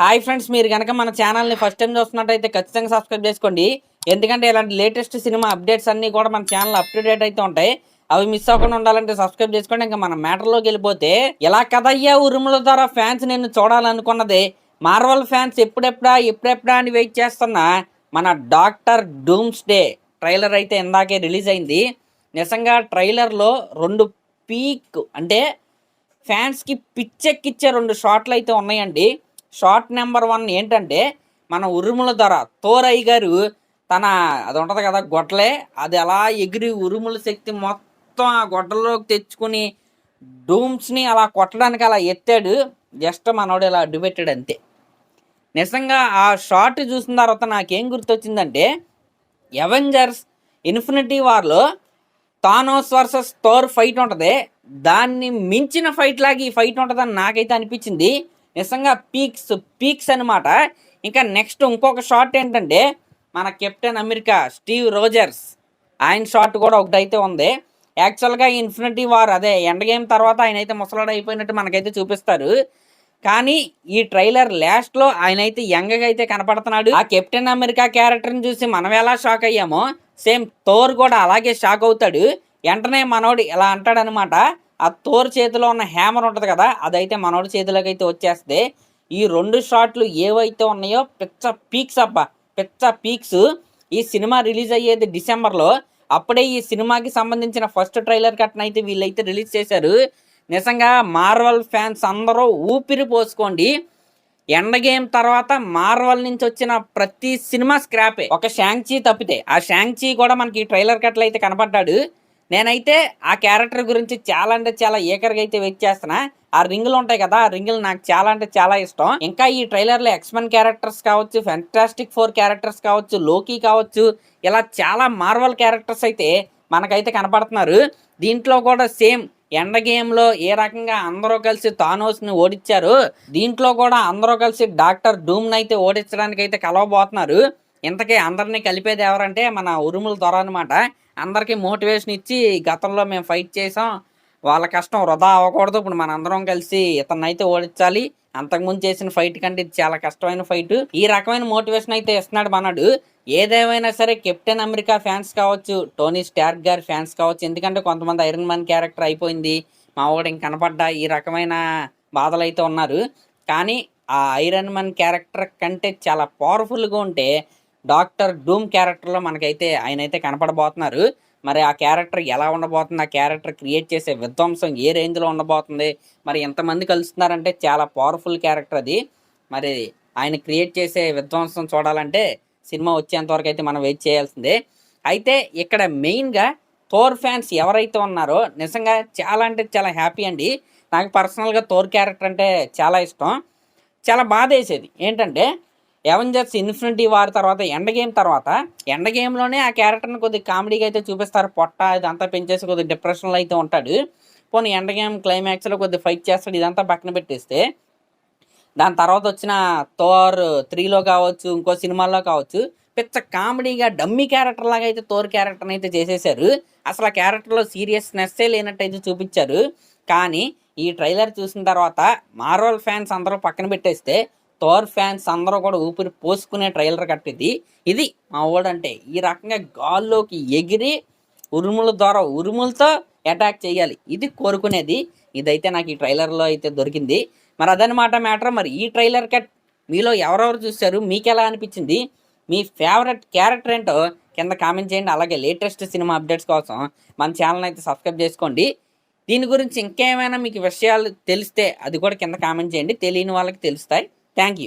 Hi friends, మీరు కనుక మన ఛానల్ని ఫస్ట్ టైం చూస్తున్నట్టయితే ఖచ్చితంగా సబ్స్క్రైబ్ చేసుకోండి. ఎందుకంటే ఇలాంటి లేటెస్ట్ సినిమా అప్డేట్స్ అన్నీ కూడా మన ఛానల్ అప్ టు డేట్ అయితే ఉంటాయి. అవి మిస్ అవ్వకుండా ఉండాలంటే సబ్స్క్రైబ్ చేసుకోండి. ఇంకా మన మ్యాటర్లోకి వెళ్ళిపోతే, ఇలా కదయ్యా ఉరుముల ద్వారా ఫ్యాన్స్ నిన్ను చూడాలనుకున్నది. మార్వల్ ఫ్యాన్స్ ఎప్పుడెప్పుడా అని వెయిట్ చేస్తున్న మన డాక్టర్ డూమ్స్డే ట్రైలర్ అయితే ఇందాకే రిలీజ్ అయింది. నిజంగా ట్రైలర్లో రెండు పీక్ అంటే ఫ్యాన్స్కి పిచ్చెక్కిచ్చే రెండు షాట్లు అయితే ఉన్నాయండి. షార్ట్ నెంబర్ 1 ఏంటంటే, మన ఉరుముల ధర తోరయ్య గారు తన అది ఉంటుంది కదా గొడ్డలే, అది అలా ఎగిరి ఉరుముల శక్తి మొత్తం ఆ గొడ్డల్లోకి తెచ్చుకుని డూమ్స్ని అలా కొట్టడానికి అలా ఎత్తాడు. జస్ట్ మనోడు ఇలా అడ్డు పెట్టాడు అంతే. నిజంగా ఆ షార్ట్ చూసిన తర్వాత నాకేం గుర్తొచ్చిందంటే, అవెంజర్స్ ఇన్ఫినిటీ వార్లో థానోస్ వర్సెస్ థోర్ ఫైట్ ఉంటుంది, దాన్ని మించిన ఫైట్ లాగా ఈ ఫైట్ ఉంటుందని నాకైతే అనిపించింది. నిజంగా పీక్స్ అనమాట. ఇంకా నెక్స్ట్ ఇంకొక షాట్ ఏంటంటే, మన కెప్టెన్ అమెరికా స్టీవ్ రోజర్స్ ఆయన షాట్ కూడా ఒకటైతే ఉంది. యాక్చువల్గా ఇన్ఫినిటీ వార్ అదే ఎండ్ గేమ్ తర్వాత ఆయన అయితే ముసలాడు అయిపోయినట్టు మనకైతే చూపిస్తారు. కానీ ఈ ట్రైలర్ లాస్ట్లో ఆయన అయితే యంగ్గా అయితే కనపడుతున్నాడు. ఆ కెప్టెన్ అమెరికా క్యారెక్టర్ని చూసి మనం ఎలా షాక్ అయ్యామో, సేమ్ థోర్ కూడా అలాగే షాక్ అవుతాడు. వెంటనే మనోడు ఇలా అంటాడనమాట, ఆ థోర్ చేతిలో ఉన్న హ్యామర్ ఉంటుంది కదా, అదైతే మనోడి చేతిలోకి అయితే వచ్చేస్తే ఈ రెండు షాట్లు ఏవైతే ఉన్నాయో పిచ్చ పీక్స్. ఈ సినిమా రిలీజ్ అయ్యేది డిసెంబర్లో. అప్పుడే ఈ సినిమాకి సంబంధించిన ఫస్ట్ ట్రైలర్ కట్నైతే వీళ్ళైతే రిలీజ్ చేశారు. నిజంగా మార్వల్ ఫ్యాన్స్ అందరూ ఊపిరి పోసుకోండి. ఎండ్ గేమ్ తర్వాత మార్వల్ నుంచి వచ్చిన ప్రతి సినిమా స్క్రాపే, ఒక షాంగ్చీ తప్పితే. ఆ షాంగ్చీ కూడా మనకి ట్రైలర్ కట్లు అయితే కనపడ్డాడు. నేనైతే ఆ క్యారెక్టర్ గురించి చాలా అంటే చాలా ఏకర్గా అయితే వెయిట్ చేస్తున్నా. ఆ రింగులు ఉంటాయి కదా, ఆ రింగులు నాకు చాలా అంటే చాలా ఇష్టం. ఇంకా ఈ ట్రైలర్లో ఎక్స్మెన్ క్యారెక్టర్స్ కావచ్చు, ఫెంటాస్టిక్ 4 క్యారెక్టర్స్ కావచ్చు, లోకీ కావచ్చు, ఇలా చాలా మార్వల్ క్యారెక్టర్స్ అయితే మనకైతే కనపడుతున్నారు. దీంట్లో కూడా సేమ్ ఎండ్ గేమ్లో ఏ రకంగా అందరూ కలిసి థానోస్ని ఓడించారు, దీంట్లో కూడా అందరూ కలిసి డాక్టర్ డూమ్ని అయితే ఓడించడానికి అయితే కలవబోతున్నారు. ఇంతకీ అందరినీ కలిపేది ఎవరంటే మన ఉరుముల దొర అనమాట. అందరికీ మోటివేషన్ ఇచ్చి, గతంలో మేము ఫైట్ చేసాం, వాళ్ళ కష్టం వృధా అవ్వకూడదు, ఇప్పుడు మన అందరం కలిసి ఇతన్నైతే ఓడించాలి, అంతకుముందు చేసిన ఫైట్ కంటే ఇది చాలా కష్టమైన ఫైట్, ఈ రకమైన మోటివేషన్ అయితే ఇస్తున్నాడు మనడు. ఏదేమైనా సరే కెప్టెన్ అమెరికా ఫ్యాన్స్ కావచ్చు, టోనీ స్టార్క్ గారి ఫ్యాన్స్ కావచ్చు, ఎందుకంటే కొంతమంది ఐరన్ మ్యాన్ క్యారెక్టర్ అయిపోయింది, మా వాడు ఇంక కనపడ్డా, ఈ రకమైన బాధలు అయితే ఉన్నారు. కానీ ఆ ఐరన్ మ్యాన్ క్యారెక్టర్ కంటే చాలా పవర్ఫుల్గా ఉంటే డాక్టర్ డూమ్ క్యారెక్టర్లో మనకైతే ఆయన అయితే కనపడబోతున్నారు. మరి ఆ క్యారెక్టర్ ఎలా ఉండబోతుంది, ఆ క్యారెక్టర్ క్రియేట్ చేసే విధ్వంసం ఏ రేంజ్లో ఉండబోతుంది, మరి ఎంతమంది కలుస్తున్నారంటే చాలా పవర్ఫుల్ క్యారెక్టర్ అది. మరి ఆయన క్రియేట్ చేసే విధ్వంసం చూడాలంటే సినిమా వచ్చేంతవరకు అయితే మనం వెయిట్ చేయాల్సిందే. అయితే ఇక్కడ మెయిన్గా థోర్ ఫ్యాన్స్ ఎవరైతే ఉన్నారో నిజంగా చాలా అంటే చాలా హ్యాపీ అండి. నాకు పర్సనల్గా థోర్ క్యారెక్టర్ అంటే చాలా ఇష్టం. చాలా బాధ వేసేది ఏంటంటే, అవెంజర్స్ ఇన్ఫినిటీ వార్ తర్వాత ఎండ్ గేమ్లోనే ఆ క్యారెక్టర్ని కొద్దిగా కామెడీగా అయితే చూపిస్తారు. పొట్ట ఇదంతా పెంచేసి కొద్దిగా డిప్రెషన్లో అయితే ఉంటాడు. పోనీ ఎండ్ గేమ్ క్లైమాక్స్లో కొద్దిగా ఫైట్ చేస్తాడు, ఇదంతా పక్కన పెట్టేస్తే దాని తర్వాత వచ్చిన థోర్ 3లో కావచ్చు, ఇంకో సినిమాల్లో కావచ్చు, పిచ్చ కామెడీగా డమ్మీ క్యారెక్టర్ లాగా అయితే థోర్ క్యారెక్టర్ని అయితే చేసేసారు. అసలు ఆ క్యారెక్టర్లో సీరియస్నెస్సే లేనట్టయితే చూపించారు. కానీ ఈ ట్రైలర్ చూసిన తర్వాత మార్వల్ ఫ్యాన్స్ అందరూ పక్కన పెట్టేస్తే థోర్ ఫ్యాన్స్ అందరూ కూడా ఊపిరి పోసుకునే ట్రైలర్ కట్టింది. ఇది మా ఓడంటే, ఈ రకంగా గాల్లోకి ఎగిరి ఉరుములతో అటాక్ చేయాలి, ఇది కోరుకునేది. ఇదైతే నాకు ఈ ట్రైలర్లో అయితే దొరికింది. మరి అదనమాట మ్యాటర్. మరి ఈ ట్రైలర్ కట్ మీలో ఎవరెవరు చూశారు, మీకు ఎలా అనిపించింది, మీ ఫేవరెట్ క్యారెక్టర్ ఏంటో కింద కామెంట్ చేయండి. అలాగే లేటెస్ట్ సినిమా అప్డేట్స్ కోసం మన ఛానల్ అయితే సబ్స్క్రైబ్ చేసుకోండి. దీని గురించి ఇంకేమైనా మీకు విషయాలు తెలిస్తే అది కూడా కింద కామెంట్ చేయండి, తెలియని వాళ్ళకి తెలుస్తాయి. Thank you.